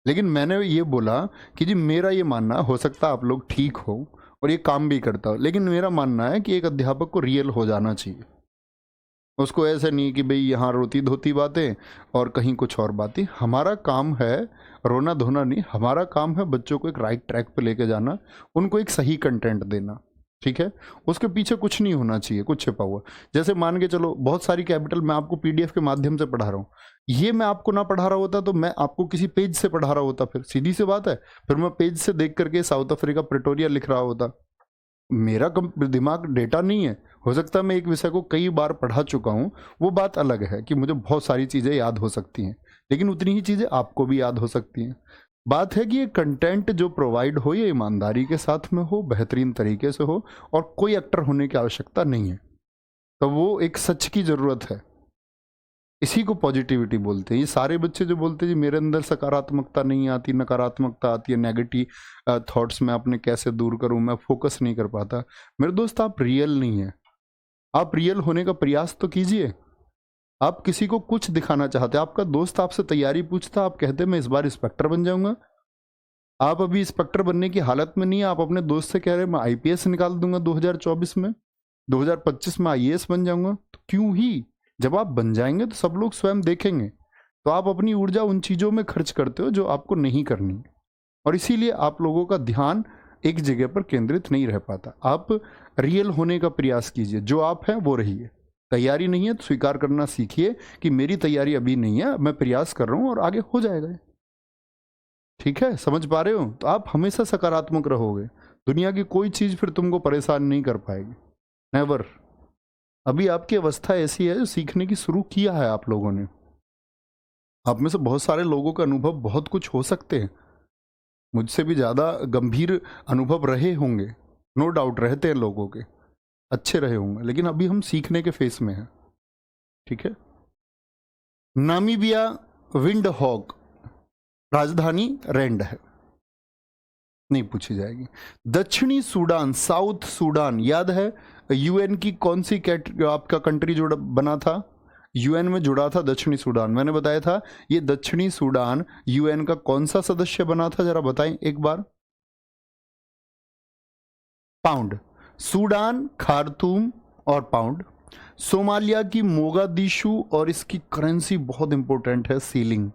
लेकिन मैंने ये बोला कि जी मेरा ये मानना, हो सकता है आप लोग ठीक हो और ये काम भी करता हो, लेकिन मेरा मानना है कि एक अध्यापक को रियल हो जाना चाहिए। उसको ऐसे नहीं कि भाई यहाँ रोती धोती बातें और कहीं कुछ और बातें। हमारा काम है रोना धोना नहीं, हमारा काम है बच्चों को एक राइट ट्रैक पे लेके जाना, उनको एक सही कंटेंट देना। ठीक है, उसके पीछे कुछ नहीं होना चाहिए, कुछ छिपा हुआ। जैसे मान के चलो, बहुत सारी कैपिटल मैं आपको पीडीएफ के माध्यम से पढ़ा रहा हूँ, ये मैं आपको ना पढ़ा रहा होता तो मैं आपको किसी पेज से पढ़ा रहा होता, फिर सीधी सी बात है, फिर मैं पेज से देख करके साउथ अफ्रीका प्रिटोरिया लिख रहा होता। मेरा दिमाग डेटा नहीं है। हो सकता है मैं एक विषय को कई बार पढ़ा चुका हूँ, वो बात अलग है कि मुझे बहुत सारी चीज़ें याद हो सकती हैं, लेकिन उतनी ही चीज़ें आपको भी याद हो सकती हैं। बात है कि ये कंटेंट जो प्रोवाइड हो ये ईमानदारी के साथ में हो, बेहतरीन तरीके से हो, और कोई एक्टर होने की आवश्यकता नहीं है। तो वो एक सच की ज़रूरत है, इसी को पॉजिटिविटी बोलते हैं। ये सारे बच्चे जो बोलते हैं जी मेरे अंदर सकारात्मकता नहीं आती, नकारात्मकता आती है, नेगेटिव थॉट्स मैं अपने कैसे दूर करूं, मैं फोकस नहीं कर पाता। मेरे दोस्त, आप रियल नहीं है। आप रियल होने का प्रयास तो कीजिए। आप किसी को कुछ दिखाना चाहते हैं, आपका दोस्त आपसे तैयारी पूछता, आप कहते मैं इस बार इंस्पेक्टर बन जाऊंगा। आप अभी इंस्पेक्टर बनने की हालत में नहीं है, आप अपने दोस्त से कह रहे हैं मैं आईपीएस निकाल दूंगा 2024 में, 2025 में आईएएस बन जाऊंगा। तो क्यों ही, जब आप बन जाएंगे तो सब लोग स्वयं देखेंगे। तो आप अपनी ऊर्जा उन चीज़ों में खर्च करते हो जो आपको नहीं करनी, और इसीलिए आप लोगों का ध्यान एक जगह पर केंद्रित नहीं रह पाता। आप रियल होने का प्रयास कीजिए, जो आप हैं वो रहिए। तैयारी नहीं है तो स्वीकार करना सीखिए कि मेरी तैयारी अभी नहीं है, मैं प्रयास कर रहा हूँ और आगे हो जाएगा। ठीक है, समझ पा रहे हो? तो आप हमेशा सकारात्मक रहोगे दुनिया की कोई चीज फिर तुमको परेशान नहीं कर पाएगी, नेवर। अभी आपकी अवस्था ऐसी है जो सीखने की शुरू किया है आप लोगों ने। आप में से बहुत सारे लोगों का अनुभव बहुत कुछ हो सकते हैं, मुझसे भी ज्यादा गंभीर अनुभव रहे होंगे, नो डाउट रहते हैं लोगों के, अच्छे रहे होंगे, लेकिन अभी हम सीखने के फेस में हैं, ठीक है। नामीबिया विंड हॉग, राजधानी रैंड है, नहीं पूछी जाएगी। दक्षिणी सूडान, साउथ सूडान, याद है यूएन की कौन सी आपका कंट्री जुड़ा बना था, यूएन में जुड़ा था दक्षिणी सूडान। मैंने बताया था ये दक्षिणी सूडान यूएन का कौन सा सदस्य बना था, जरा बताएं एक बार। पाउंड, सूडान, खार्तूम और पाउंड। सोमालिया की मोगादिशु, और इसकी करेंसी बहुत इंपॉर्टेंट है, सीलिंग,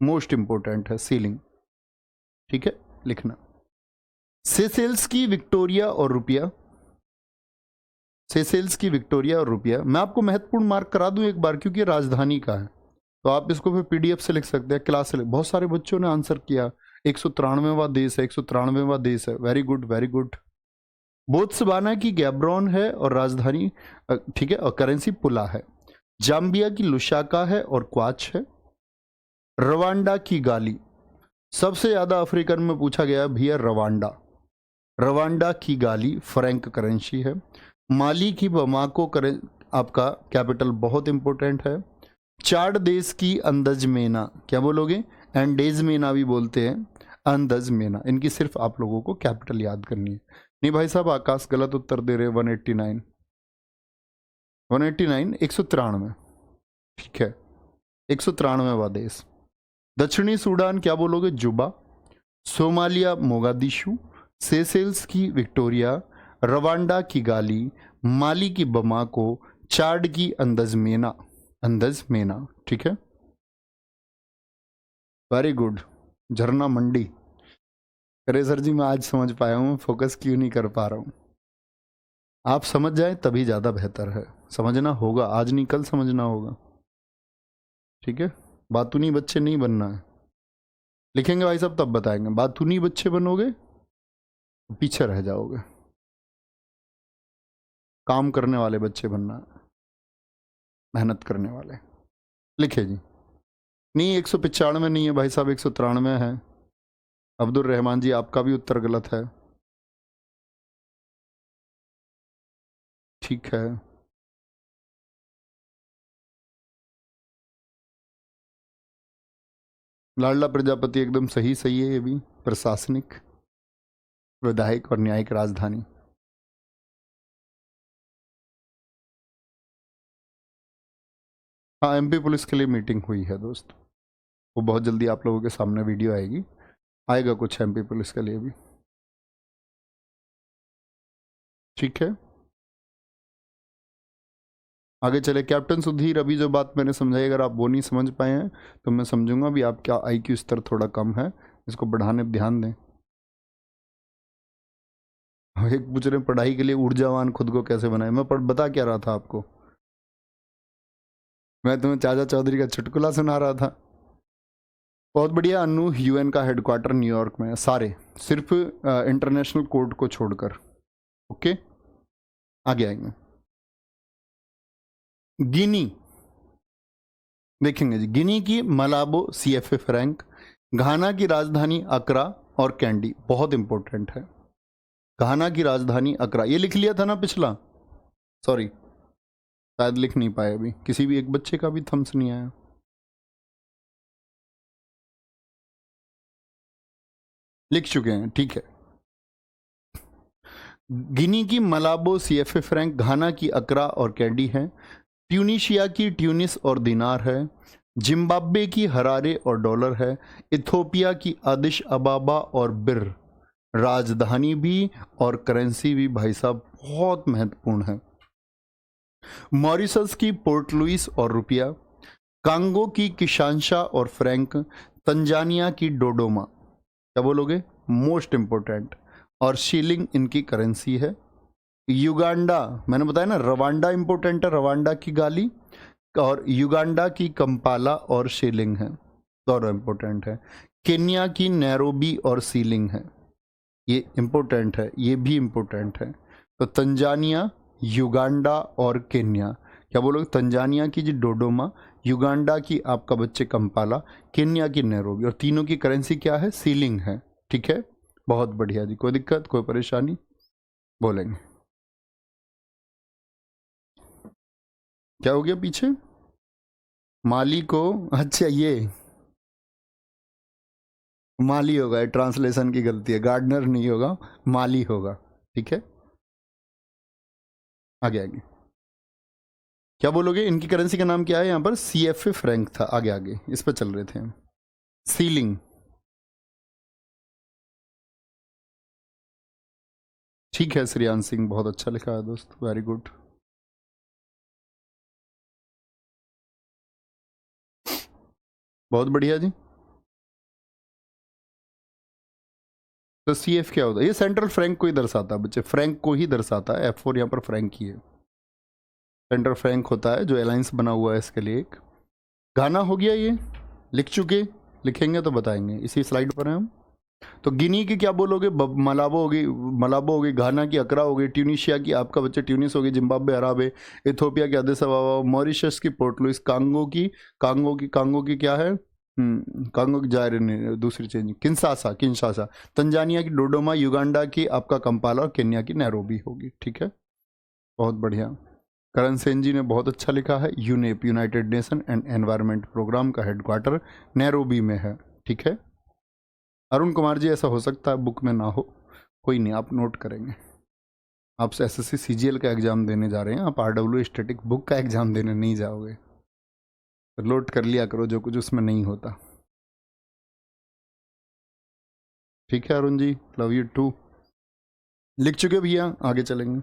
मोस्ट इंपॉर्टेंट है सीलिंग, ठीक है, लिखना। सेसेल्स की विक्टोरिया और रुपया, सेसेल्स की विक्टोरिया और रुपया। मैं आपको महत्वपूर्ण मार्क करा दूं एक बार, क्योंकि राजधानी का है, तो आप इसको फिर पीडीएफ से लिख सकते हैं, क्लास से। बहुत सारे बच्चों ने आंसर किया, 193वां देश है, 193वां देश है, very good very good. Botswana की गैब्रोन है और राजधानी, ठीक है, और करेंसी पुला है। जाम्बिया की लुशाका है और क्वाच है। रवांडा की गाली, सबसे ज्यादा अफ्रीकन में पूछा गया भैया रवांडा, रवांडा की गाली फ्रैंक करेंसी है। माली की बमाको आपका कैपिटल बहुत इंपॉर्टेंट है। चाड देश की अंदजमेना, क्या बोलोगे, एंडेजमेना भी बोलते हैं, अंदजमेना। इनकी सिर्फ आप लोगों को कैपिटल याद करनी है। नहीं भाई साहब, आकाश गलत उत्तर दे रहे, 189, 189, 193, ठीक है, 193वां देश। दक्षिणी सूडान क्या बोलोगे, जुबा। सोमालिया मोगादिशु, सेसेल्स की विक्टोरिया, रवांडा की गाली, माली की बमाको, चाड की अंदजमेना, अंदजमेना, ठीक है, वेरी गुड। झरना मंडी, अरे सर जी मैं आज समझ पाया हूँ, फोकस क्यों नहीं कर पा रहा हूँ। आप समझ जाए तभी ज़्यादा बेहतर है, समझना होगा, आज नहीं कल समझना होगा, ठीक है। बातूनी बच्चे नहीं बनना है, लिखेंगे भाई साहब तब बताएंगे। बातूनी बच्चे बनोगे तो पीछे रह जाओगे, काम करने वाले बच्चे बनना है, मेहनत करने वाले। लिखे जी, नहीं 195 नहीं है भाई साहब, 193 है। अब्दुल रहमान जी आपका भी उत्तर गलत है, ठीक है। लाडला प्रजापति एकदम सही सही है, ये भी प्रशासनिक, विधायक और न्यायिक राजधानी। हाँ, एमपी पुलिस के लिए मीटिंग हुई है दोस्त, वो बहुत जल्दी आप लोगों के सामने वीडियो आएगी, आएगा कुछ एमपी पुलिस के लिए भी, ठीक है। आगे चले, कैप्टन सुधीर, अभी जो बात मैंने समझाई अगर आप वो नहीं समझ पाए हैं तो मैं समझूंगा भी आपका आईक्यू स्तर थोड़ा कम है, इसको बढ़ाने पर ध्यान दें। एक पूछ रहे पढ़ाई के लिए ऊर्जावान खुद को कैसे बनाए, मैं बता क्या रहा था आपको, मैं तुम्हें चाचा चौधरी का चुटकुला सुना रहा था। बहुत बढ़िया अन्नू, यूएन का हेडक्वार्टर न्यूयॉर्क में है, सारे सिर्फ इंटरनेशनल कोर्ट को छोड़कर, ओके। आगे आएंगे, गिनी देखेंगे जी, गिनी की मलाबो सीएफए फ्रैंक, घाना की राजधानी अकरा और कैंडी, बहुत इंपॉर्टेंट है। घाना की राजधानी अकरा, ये लिख लिया था ना पिछला, सॉरी शायद लिख नहीं पाए अभी, किसी भी एक बच्चे का भी थम्स नहीं आया। लिख चुके हैं, ठीक है। गिनी की मलाबो सीएफए फ्रैंक, घाना की अकरा और कैंडी है। ट्यूनिशिया की ट्यूनिस और दिनार है। जिम्बाब्वे की हरारे और डॉलर है। इथोपिया की आदिश अबाबा और बिर, राजधानी भी और करेंसी भी भाई साहब बहुत महत्वपूर्ण है। मॉरिशस की पोर्ट लुइस और रुपया। कांगो की किशांशा और फ्रैंक। तंजानिया की डोडोमा, क्या बोलोगे, मोस्ट इंपोर्टेंट, और शीलिंग इनकी करेंसी है। युगांडा, मैंने बताया ना रवांडा इंपोर्टेंट है, रवांडा की गाली, और युगांडा की कंपाला और शीलिंग है, दोनों इंपोर्टेंट है। केन्या की नैरोबी और सीलिंग है। ये इम्पोर्टेंट है, ये भी इम्पोर्टेंट है। तो तंजानिया, युगांडा और केन्या। क्या बोलोगे? तंजानिया की जी डोडोमा, युगांडा की आपका बच्चे कंपाला, केन्या की नैरोबी, और तीनों की करेंसी क्या है? सीलिंग है। ठीक है, बहुत बढ़िया जी। कोई दिक्कत, कोई परेशानी? बोलेंगे क्या हो गया पीछे? माली को, अच्छा ये माली होगा, ये ट्रांसलेशन की गलती है, गार्डनर नहीं होगा, माली होगा। ठीक है, आगे आगे क्या बोलोगे? इनकी करेंसी का नाम क्या है? यहाँ पर CFA फ्रैंक था। आगे आगे इस पर चल रहे थे हम। सीलिंग, ठीक है श्रेयान सिंह, बहुत अच्छा लिखा है दोस्त, वेरी गुड। बहुत बढ़िया जी। तो CF क्या होता है? ये सेंट्रल फ्रैंक को ही दर्शाता है बच्चे, फ्रैंक को ही दर्शाता है। F4 यहाँ पर फ्रैंक ही है। सेंट्रल फ्रैंक होता है जो अलायंस बना हुआ है इसके लिए एक। गाना हो गया ये, लिख चुके, लिखेंगे तो बताएंगे, इसी स्लाइड पर हैं हम। तो गिनी की क्या बोलोगे? मलाबो होगी, मलाबो होगी, घाना की अकरा होगी, ट्यूनिशिया की आपका बच्चे ट्यूनिस होगी, जिम्बाब्वे हराबे, इथोपिया की अदिस अबाबा, मॉरिशस की पोर्ट लुइस, कांगो की क्या है? कांगो की जाहिर नहीं, दूसरी चेंज, किंशासा, किंशासा, तंजानिया की डोडोमा, युगांडा की आपका कंपाला और केन्या की नैरोबी होगी। ठीक है, बहुत बढ़िया। करण सेन जी ने बहुत अच्छा लिखा है। UNEP, United Nation and environment programme का हेडक्वार्टर नैरोबी में है। ठीक है, अरुण कुमार जी ऐसा हो सकता है बुक में ना हो, कोई नहीं, आप नोट करेंगे। आप SSC CGL का एग्जाम देने जा रहे हैं, आप RW स्टैटिक बुक का एग्जाम देने नहीं जाओगे, तो नोट कर लिया करो जो कुछ उसमें नहीं होता। ठीक है Arun ji, love you to. लिख चुके भैया, आगे चलेंगे।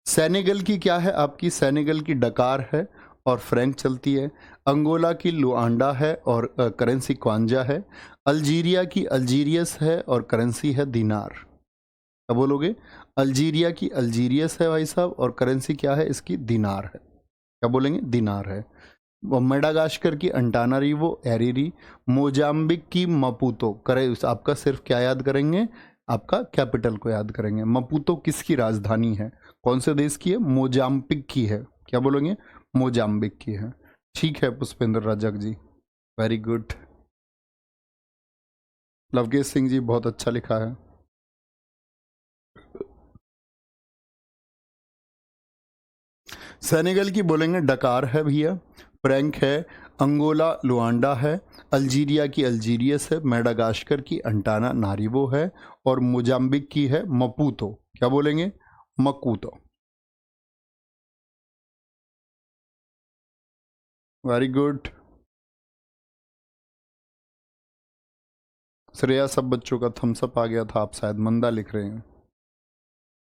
सेनेगल की क्या है आपकी? सेनेगल की डकार है और फ्रैंक चलती है। अंगोला की लुआंडा है और करेंसी क्वांजा है। अल्जीरिया की अल्जीरियस है और करेंसी है दिनार। क्या बोलोगे? अल्जीरिया की अल्जीरियस है भाई साहब, और करेंसी क्या है इसकी? दिनार है। क्या बोलेंगे? दिनार है। मेडागास्कर की अंटानारिवो एरिरी, मोजाम्बिक की मपूतो, करे आपका सिर्फ क्या याद करेंगे? आपका कैपिटल को याद करेंगे। मपूतो किसकी राजधानी है? कौन से देश की है? मोजाम्बिक की है। क्या बोलेंगे? मोजाम्बिक की है। ठीक है पुष्पेंद्र रजक जी, वेरी गुड। लवकेश सिंह जी बहुत अच्छा लिखा है। सेनेगल की बोलेंगे डकार है भैया, फ्रैंक है, अंगोला लुआंडा है, अल्जीरिया की अल्जीरियस है, मेडागास्कर की अंटाना नारिवो है, और मोजाम्बिक की है मपूतो। क्या बोलेंगे? मकूतो। Very good. श्रेया, सब बच्चों का थम्सअप आ गया था, आप शायद मंदा लिख रहे हैं।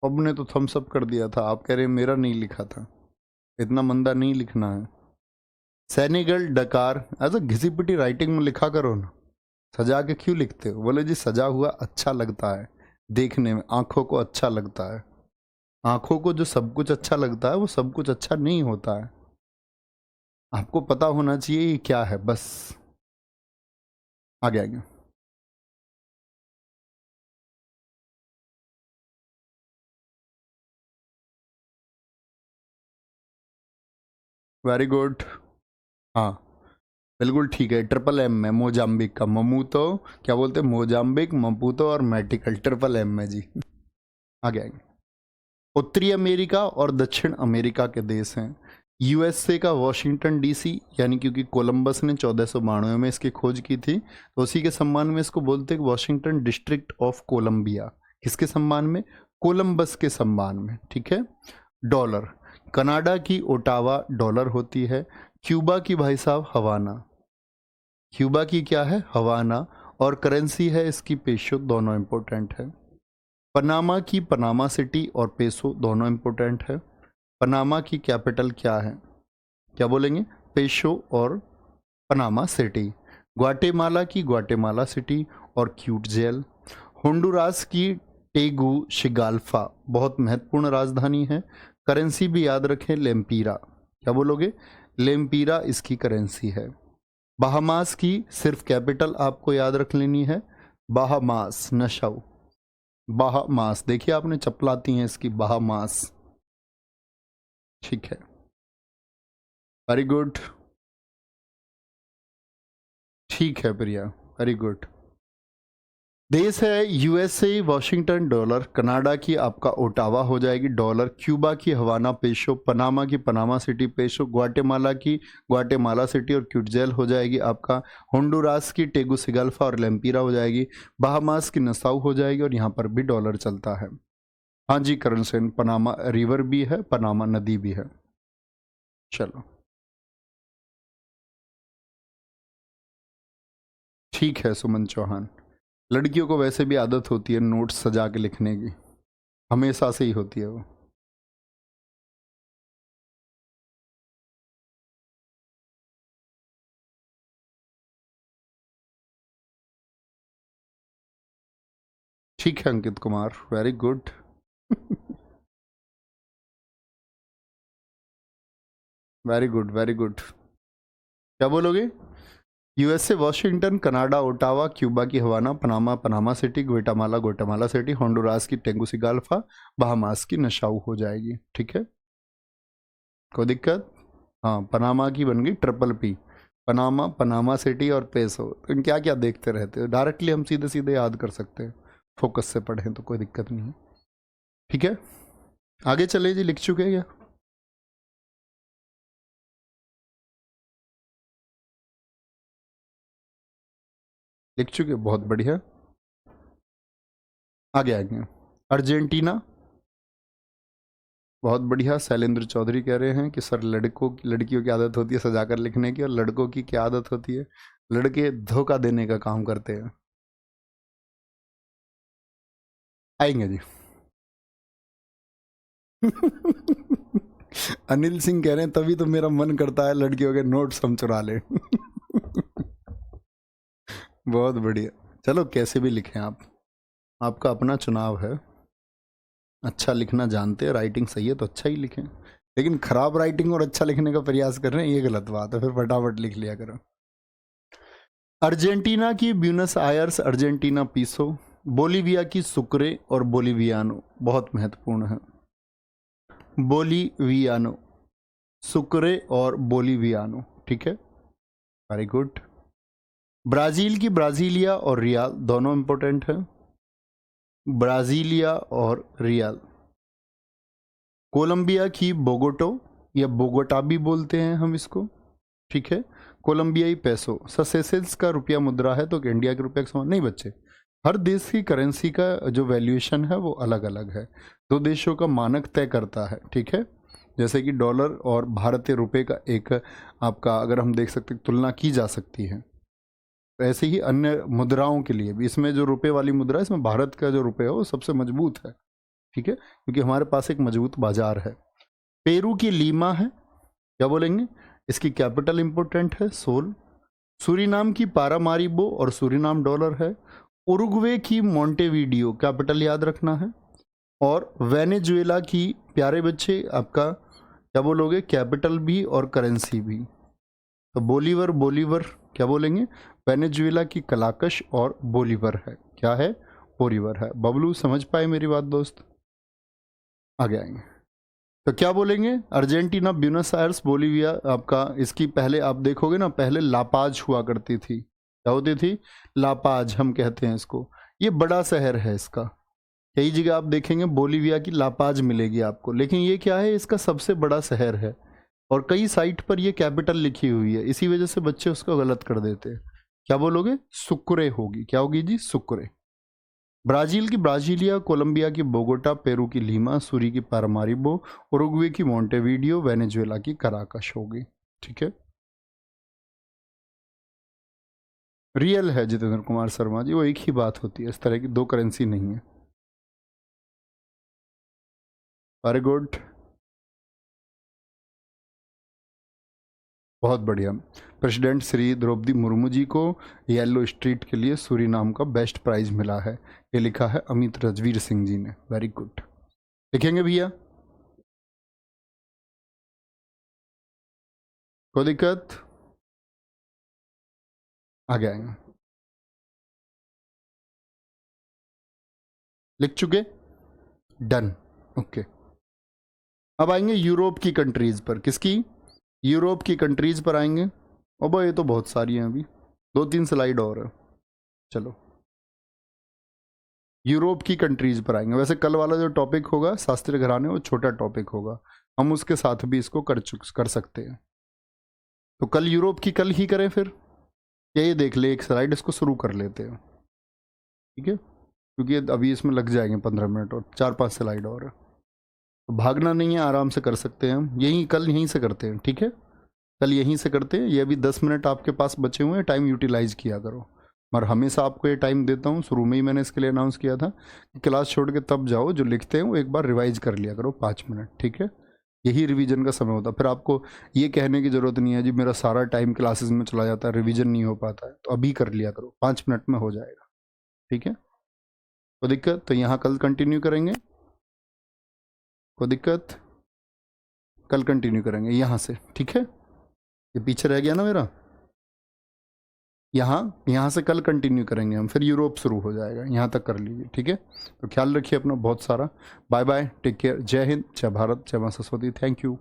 अब ने तो थम्सअप कर दिया था, आप कह रहे हैं मेरा नहीं लिखा था। इतना मंदा नहीं लिखना है। सेनेगल डकार ऐसा घिसी पिटी राइटिंग में लिखा करो ना, सजा के क्यों लिखते हो? बोले जी सजा हुआ अच्छा लगता है देखने में, आंखों को अच्छा लगता है। आंखों को जो सब कुछ अच्छा लगता है वो सब कुछ अच्छा नहीं होता है। आपको पता होना चाहिए ये क्या है, बस। आगे आगे वेरी गुड। हाँ बिल्कुल ठीक है, ट्रिपल M में मोजाम्बिक का ममूतो, क्या बोलते हैं? मोजाम्बिक, मपूतो और मेटिकल, ट्रिपल M में जी। आगे आगे उत्तरी अमेरिका और दक्षिण अमेरिका के देश हैं। USA का वॉशिंगटन DC, यानी क्योंकि कोलंबस ने 1492 में इसकी खोज की थी, तो उसी के सम्मान में इसको बोलते हैं वॉशिंगटन डिस्ट्रिक्ट ऑफ कोलंबिया। किसके सम्मान में? कोलंबस के सम्मान में। ठीक है। डॉलर, कनाडा की ओटावा डॉलर होती है। क्यूबा की भाई साहब हवाना, क्यूबा की क्या है? हवाना, और करेंसी है इसकी पेसो, दोनों इंपॉर्टेंट है। पनामा की पनामा सिटी और पेसो दोनों इंपॉर्टेंट है। पनामा की कैपिटल क्या है? क्या बोलेंगे? पेशो और पनामा सिटी। ग्वाटेमाला की ग्वाटेमाला सिटी और क्यूट जेल। होंडुरास की टेगु शिगाल्फा बहुत महत्वपूर्ण राजधानी है। करेंसी भी याद रखें, लेम्पीरा। क्या बोलोगे? लेम्पीरा इसकी करेंसी है। बाहामास की सिर्फ कैपिटल आपको याद रख लेनी है, बाहामास नशाउ। बाहामास, देखिए आपने चपलाती हैं इसकी, बाहामास। ठीक है, वेरी गुड। ठीक है प्रिया, वेरी गुड। देश है यूएसए वाशिंगटन डॉलर, कनाडा की आपका ओटावा हो जाएगी डॉलर, क्यूबा की हवाना पेशो, पनामा की पनामा सिटी पेशो, ग्वाटेमाला की ग्वाटेमाला सिटी और क्यूटजेल हो जाएगी आपका, होंडुरास की टेगुसिगल्फा और लेम्पीरा हो जाएगी, बाहामास की नसाउ हो जाएगी और यहाँ पर भी डॉलर चलता है। हाँ जी करण सेन, पनामा रिवर भी है, पनामा नदी भी है। चलो ठीक है सुमन चौहान, लड़कियों को वैसे भी आदत होती है नोट्स सजा के लिखने की, हमेशा से ही होती है वो। ठीक है Ankit Kumar, very good. Very good very good. क्या बोलोगे? USA Washington, Canada Ottawa, Cuba की Havana, Panama Panama City, Guatemala Guatemala City, Honduras की टेगुसिगाल्फा, बहामास की नशाऊ हो जाएगी। ठीक है, कोई दिक्कत? हाँ, पनामा की बन गई triple P, Panama Panama city और पेसो। तुम क्या क्या देखते रहते हो, डायरेक्टली हम सीधे सीधे याद कर सकते हैं, फोकस से पढ़ें तो कोई दिक्कत नहीं है। ठीक है, आगे चले जी, लिख चुके हैं क्या? लिख चुके, बहुत बढ़िया। आगे आएंगे, अर्जेंटीना। बहुत बढ़िया, शैलेंद्र चौधरी कह रहे हैं कि सर लड़कों की लड़कियों की आदत होती है सजाकर लिखने की, और लड़कों की क्या आदत होती है? लड़के धोखा देने का काम करते हैं। आएंगे जी। अनिल सिंह कह रहे हैं तभी तो मेरा मन करता है लड़कियों के नोट्स हम चुरा लें। बहुत बढ़िया। चलो कैसे भी लिखें आप, आपका अपना चुनाव है। अच्छा लिखना जानते हैं, राइटिंग सही है तो अच्छा ही लिखें, लेकिन खराब राइटिंग और अच्छा लिखने का प्रयास कर रहे हैं ये गलत बात है, फिर फटाफट लिख लिया करो। अर्जेंटीना की ब्यूनस आयर्स अर्जेंटीना पीसो, बोलीविया की सुक्रे और बोलीवियानो, बहुत महत्वपूर्ण है। बोलीवियानो, सुक्रे और बोलीवियानो, ठीक है, वेरी गुड। ब्राजील की ब्राजीलिया और रियाल, दोनों इंपॉर्टेंट है, ब्राजीलिया और रियाल। कोलंबिया की बोगोटो या बोगोटा भी बोलते हैं हम इसको, ठीक है, कोलंबियाई पैसो। सेशेल्स का रुपया मुद्रा है तो इंडिया के रुपये के समान नहीं बच्चे, हर देश की करेंसी का जो वैल्यूएशन है वो अलग अलग है, दो देशों का मानक तय करता है। ठीक है, जैसे कि डॉलर और भारतीय रुपए का एक आपका अगर हम देख सकते तुलना की जा सकती है, ऐसे ही अन्य मुद्राओं के लिए भी, इसमें जो रुपए वाली मुद्रा है इसमें भारत का जो रुपये है वो सबसे मजबूत है। ठीक है, क्योंकि हमारे पास एक मजबूत बाजार है। पेरू की लीमा है, क्या बोलेंगे? इसकी कैपिटल इंपोर्टेंट है सोल। सूरीनाम की पारामारिबो और सूरीनाम डॉलर है। उरुग्वे की मोंटेवीडियो, कैपिटल याद रखना है। और वेनेजुएला की, प्यारे बच्चे आपका क्या बोलोगे, कैपिटल भी और करेंसी भी, तो बोलीवर बोलीवर क्या बोलेंगे? वेनेजुएला की कलाकश और बोलीवर है, क्या है? बोलीवर है। बबलू समझ पाए मेरी बात दोस्त? आगे आएंगे तो क्या बोलेंगे? अर्जेंटीना ब्यूनस आयर्स, बोलीविया आपका, इसकी पहले आप देखोगे ना, पहले लापाज हुआ करती थी, क्या होती थी? लापाज हम कहते हैं इसको, ये बड़ा शहर है इसका, कई जगह आप देखेंगे बोलीविया की लापाज मिलेगी आपको, लेकिन ये क्या है, इसका सबसे बड़ा शहर है और कई साइट पर ये कैपिटल लिखी हुई है, इसी वजह से बच्चे उसको गलत कर देते हैं। क्या बोलोगे? सुक्रे होगी, क्या होगी जी? सुक्रे। ब्राजील की ब्राजीलिया, कोलंबिया की बोगोटा, पेरू की लीमा, सूरी की पारामारिबो, उरुग्वे की मोंटेवीडियो, वेनेजुएला की कराकश होगी। ठीक है, रियल है जितेंद्र कुमार शर्मा जी, वो एक ही बात होती है, इस तरह की दो करेंसी नहीं है। वेरी गुड, बहुत बढ़िया। प्रेसिडेंट श्री द्रौपदी मुर्मू जी को येलो स्ट्रीट के लिए सूरीनाम का बेस्ट प्राइज मिला है, ये लिखा है अमित रजवीर सिंह जी ने, वेरी गुड। लिखेंगे भैया, कोई दिक्कत? आगे आएंगे, लिख चुके? डन। ओके, अब आएंगे यूरोप की कंट्रीज पर। किसकी? यूरोप की कंट्रीज पर आएंगे। अब ये तो बहुत सारी हैं, अभी 2-3 स्लाइड और है। चलो यूरोप की कंट्रीज पर आएंगे। वैसे कल वाला जो टॉपिक होगा शास्त्रीय घराने, वो छोटा टॉपिक होगा, हम उसके साथ भी इसको कर सकते हैं। तो कल यूरोप की कल ही करें फिर, या ये देख ले एक स्लाइड, इसको शुरू कर लेते हैं, ठीक है? क्योंकि अभी इसमें लग जाएंगे 15 मिनट और 4-5 स्लाइड और है, तो भागना नहीं है, आराम से कर सकते हैं हम। कल यहीं से करते हैं, ठीक है? कल यहीं से करते हैं। ये अभी 10 मिनट आपके पास बचे हुए हैं, टाइम यूटिलाइज किया करो। और हमेशा आपको ये टाइम देता हूँ, शुरू में ही मैंने इसके लिए अनाउंस किया था कि क्लास छोड़ के तब जाओ, जो लिखते हैं वो एक बार रिवाइज कर लिया करो 5 मिनट, ठीक है? यही रिवीजन का समय होता है। फिर आपको ये कहने की ज़रूरत नहीं है जी मेरा सारा टाइम क्लासेस में चला जाता है, रिवीजन नहीं हो पाता है, तो अभी कर लिया करो, 5 मिनट में हो जाएगा, ठीक है? कोई दिक्कत? तो यहाँ कल कंटिन्यू करेंगे। कोई दिक्कत? कल कंटिन्यू करेंगे यहाँ से, ठीक है? ये पीछे रह गया ना मेरा, यहाँ से कल कंटिन्यू करेंगे हम, फिर यूरोप शुरू हो जाएगा, यहाँ तक कर लीजिए, ठीक है? तो ख्याल रखिए अपना बहुत सारा। बाय बाय, टेक केयर, जय हिंद, जय भारत, जय मां सरस्वती, थैंक यू।